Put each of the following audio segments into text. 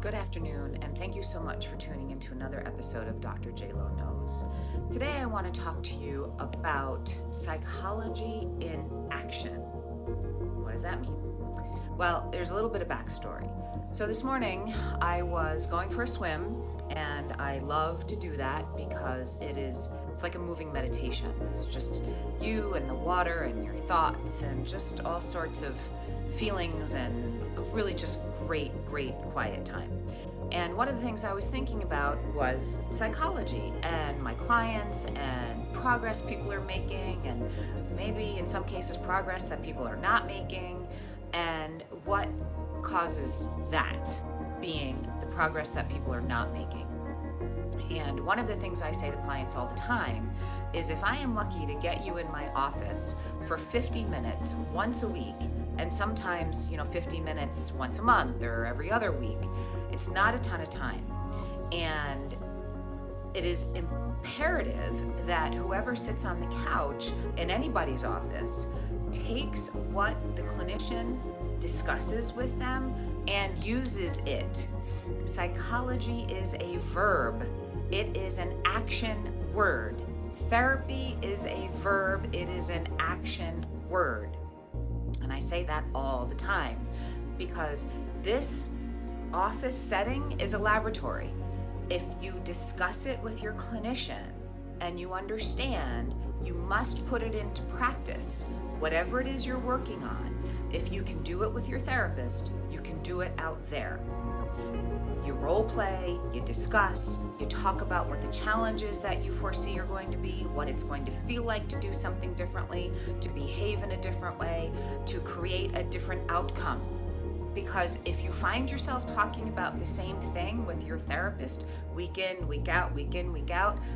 Good afternoon, and thank you so much for tuning into another episode of Dr. Drjloknows. Today I want to talk to you about psychology in action. What does that mean? Well, there's a little bit of backstory. So this morning I was going for a swim, and I love to do that because it's like a moving meditation. It's just you and the water and your thoughts and just all sorts of feelings and really just great quiet time. And one of the things I was thinking about was psychology and my clients and progress people are making, and maybe in some cases progress that people are not making, and what causes that being the progress that people are not making. And one of the things I say to clients all the time is if I am lucky to get you in my office for 50 minutes once a week, and sometimes 50 minutes once a month or every other week, it's not a ton of time. And it is imperative that whoever sits on the couch in anybody's office takes what the clinician discusses with them and uses it. Psychology is a verb. It is an action word. Therapy is a verb. It is an action word. And I say that all the time because this office setting is a laboratory. If you discuss it with your clinician and you understand, you must put it into practice. Whatever it is you're working on, if you can do it with your therapist, you can do it out there. You role play, you discuss, you talk about what the challenges that you foresee are going to be, what it's going to feel like to do something differently, to behave in a different way, to create a different outcome. Because if you find yourself talking about the same thing with your therapist week in, week out,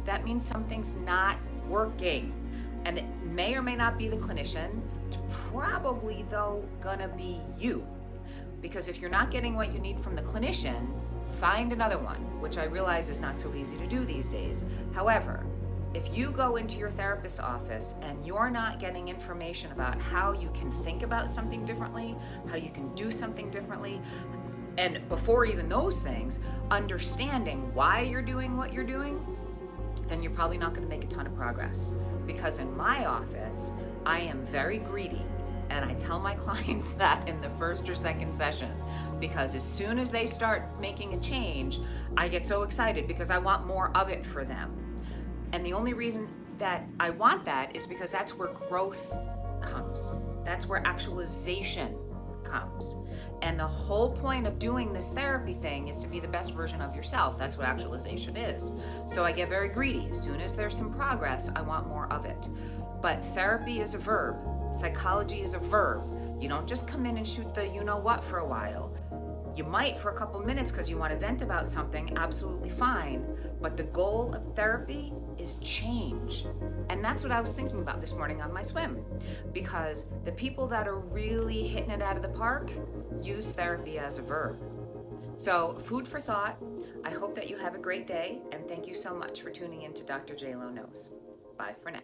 that means something's not working. And it may or may not be the clinician. It's probably, though, gonna be you. Because if you're not getting what you need from the clinician, find another one, which I realize is not so easy to do these days. However, if you go into your therapist's office and you're not getting information about how you can think about something differently, how you can do something differently, and before even those things, understanding why you're doing what you're doing, then you're probably not going to make a ton of progress. Because in my office, I am very greedy. And I tell my clients that in the first or second session, because as soon as they start making a change, I get so excited because I want more of it for them. And the only reason that I want that is because that's where growth comes. That's where actualization comes. And the whole point of doing this therapy thing is to be the best version of yourself. That's what actualization is. So I get very greedy. As soon as there's some progress, I want more of it. But therapy is a verb. Psychology is a verb. You don't just come in and shoot the you-know-what for a while. You might for a couple minutes because you want to vent about something, absolutely fine. But the goal of therapy is change. And that's what I was thinking about this morning on my swim. Because the people that are really hitting it out of the park use therapy as a verb. So, food for thought. I hope that you have a great day, and thank you so much for tuning in to Dr. Drjloknows. Bye for now.